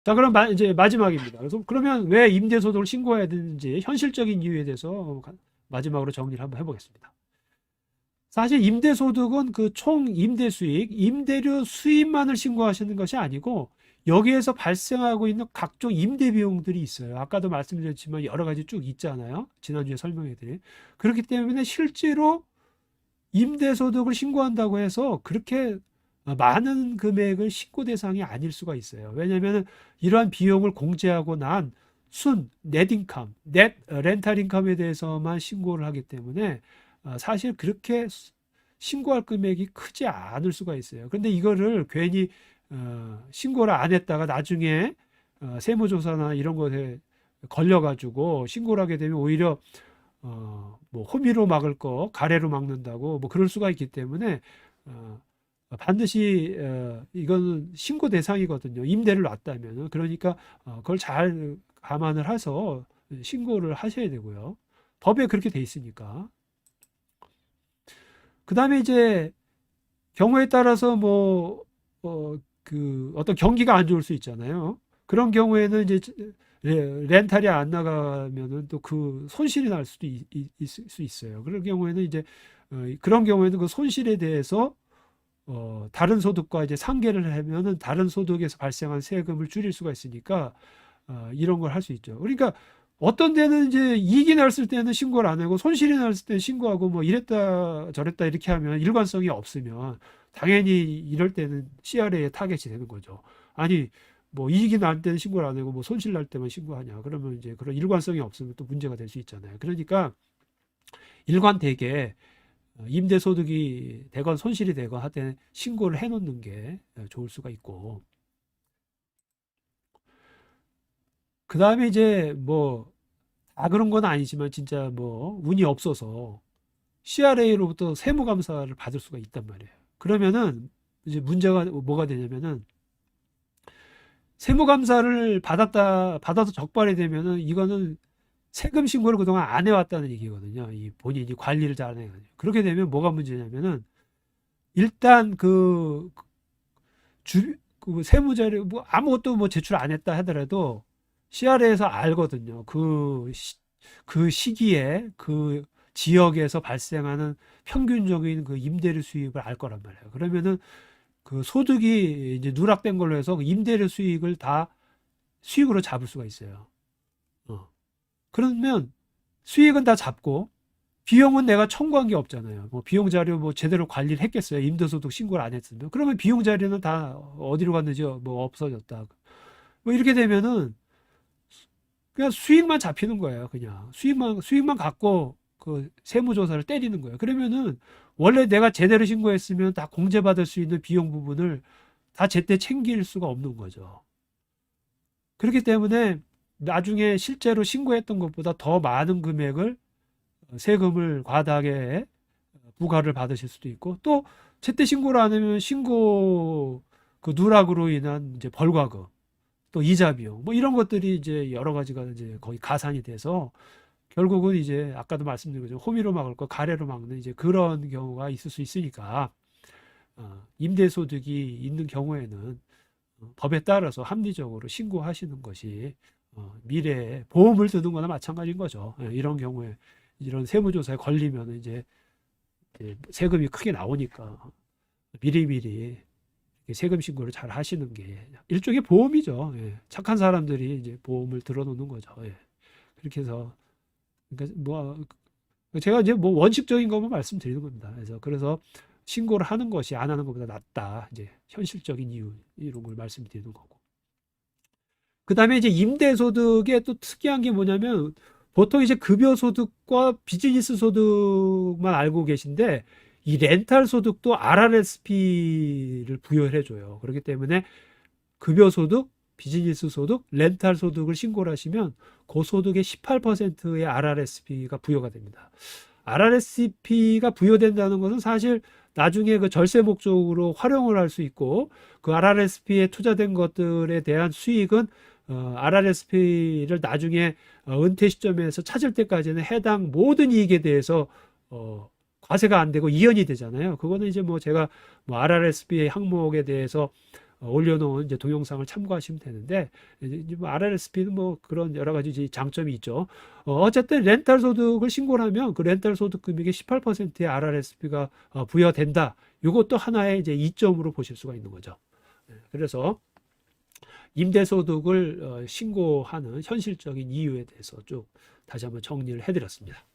자, 그럼 이제 마지막입니다. 그래서 그러면 왜 임대소득을 신고해야 되는지 현실적인 이유에 대해서 마지막으로 정리를 한번 해보겠습니다. 사실 임대소득은 그 총 임대수익, 임대료 수입만을 신고하시는 것이 아니고 여기에서 발생하고 있는 각종 임대 비용들이 있어요. 아까도 말씀드렸지만 여러 가지 쭉 있잖아요. 지난주에 설명해드린. 그렇기 때문에 실제로 임대소득을 신고한다고 해서 그렇게 많은 금액은 신고 대상이 아닐 수가 있어요. 왜냐하면 이러한 비용을 공제하고 난 넷인컴, 넷 렌탈 인컴에 대해서만 신고를 하기 때문에 사실 그렇게 신고할 금액이 크지 않을 수가 있어요. 그런데 이거를 괜히 신고를 안 했다가 나중에 세무조사나 이런 것에 걸려가지고 신고를 하게 되면 오히려 뭐 호미로 막을 거 가래로 막는다고 뭐 그럴 수가 있기 때문에 반드시 이거는 신고 대상이거든요. 임대를 놨다면은. 그러니까 그걸 잘 감안을 해서 신고를 하셔야 되고요. 법에 그렇게 돼 있으니까. 그다음에 이제 경우에 따라서 뭐 그 어떤 경기가 안 좋을 수 있잖아요. 그런 경우에는 이제 렌탈이 안 나가면은 또 그 손실이 날 수도 있을 수 있어요. 그런 경우에는 이제 그런 경우에는 그 손실에 대해서 다른 소득과 이제 상계를 하면은 다른 소득에서 발생한 세금을 줄일 수가 있으니까 이런 걸 할 수 있죠. 그러니까 어떤 데는 이제 이익이 났을 때는 신고를 안 하고 손실이 났을 때는 신고하고 뭐 이랬다 저랬다 이렇게 하면 일관성이 없으면 당연히 이럴 때는 CRA에 타겟이 되는 거죠. 아니 뭐 이익이 날 때는 신고를 안 하고 뭐 손실 날 때만 신고하냐. 그러면 이제 그런 일관성이 없으면 또 문제가 될 수 있잖아요. 그러니까 일관되게 임대소득이 되건 손실이 되건 하여튼 신고를 해놓는 게 좋을 수가 있고 그 다음에 이제 뭐 다 그런 건 아니지만 진짜 뭐 운이 없어서 CRA로부터 세무감사를 받을 수가 있단 말이에요. 그러면은 이제 문제가 뭐가 되냐면은 세무감사를 받아서 적발이 되면은 이거는 세금 신고를 그동안 안 해왔다는 얘기거든요. 이 본인이 관리를 잘 안 해가지고. 그렇게 되면 뭐가 문제냐면은 일단 그 세무자료 뭐 아무것도 뭐 제출 안 했다 하더라도 CR에서 알거든요. 그 시기에 그 지역에서 발생하는 평균적인 그 임대료 수입을 알 거란 말이에요. 그러면은 그 소득이 이제 누락된 걸로 해서 그 임대료 수익을 다 수익으로 잡을 수가 있어요. 어. 그러면 수익은 다 잡고 비용은 내가 청구한 게 없잖아요. 뭐 비용 자료 뭐 제대로 관리를 했겠어요. 임대소득 신고를 안 했으면. 그러면 비용 자료는 다 어디로 갔는지 뭐 없어졌다. 뭐 이렇게 되면은 그냥 수익만 잡히는 거예요. 그냥 수익만 갖고 그 세무조사를 때리는 거예요. 그러면은 원래 내가 제대로 신고했으면 다 공제받을 수 있는 비용 부분을 다 제때 챙길 수가 없는 거죠. 그렇기 때문에 나중에 실제로 신고했던 것보다 더 많은 금액을 세금을 과다하게 부과를 받으실 수도 있고 또 제때 신고를 안 하면 신고 그 누락으로 인한 이제 벌과금 또 이자 비용 뭐 이런 것들이 이제 여러 가지가 이제 거의 가산이 돼서 결국은 이제 아까도 말씀드린 것처럼 호미로 막을 거 가래로 막는 이제 그런 경우가 있을 수 있으니까 임대소득이 있는 경우에는 법에 따라서 합리적으로 신고하시는 것이 미래에 보험을 드는 거나 마찬가지인 거죠. 이런 경우에 이런 세무조사에 걸리면 이제 세금이 크게 나오니까 미리미리 세금 신고를 잘 하시는 게 일종의 보험이죠. 예. 착한 사람들이 이제 보험을 들어놓는 거죠. 예. 그렇게 해서 그러니까 뭐 제가 이제 뭐 원칙적인 것만 말씀드리는 겁니다. 그래서 신고를 하는 것이 안 하는 것보다 낫다. 이제 현실적인 이유 이런 걸 말씀드리는 거고. 그다음에 이제 임대소득의 또 특이한 게 뭐냐면 보통 이제 급여소득과 비즈니스 소득만 알고 계신데 이 렌탈 소득도 RRSP를 부여를 해줘요. 그렇기 때문에 급여소득, 비즈니스 소득, 렌탈 소득을 신고를 하시면 그 소득의 18%의 RRSP가 부여가 됩니다. RRSP가 부여된다는 것은 사실 나중에 그 절세 목적으로 활용을 할 수 있고 그 RRSP에 투자된 것들에 대한 수익은 RRSP를 나중에 은퇴 시점에서 찾을 때까지는 해당 모든 이익에 대해서 과세가 안 되고 이연이 되잖아요. 그거는 이제 뭐 제가 뭐 RRSP 항목에 대해서 올려놓은 이제 동영상을 참고하시면 되는데, 이제 뭐 RRSP는 뭐 그런 여러 가지 이제 장점이 있죠. 어쨌든 렌탈 소득을 신고를 하면 그 렌탈 소득 금액의 18%의 RRSP가 부여된다. 이것도 하나의 이제 이점으로 보실 수가 있는 거죠. 그래서 임대소득을 신고하는 현실적인 이유에 대해서 쭉 다시 한번 정리를 해드렸습니다.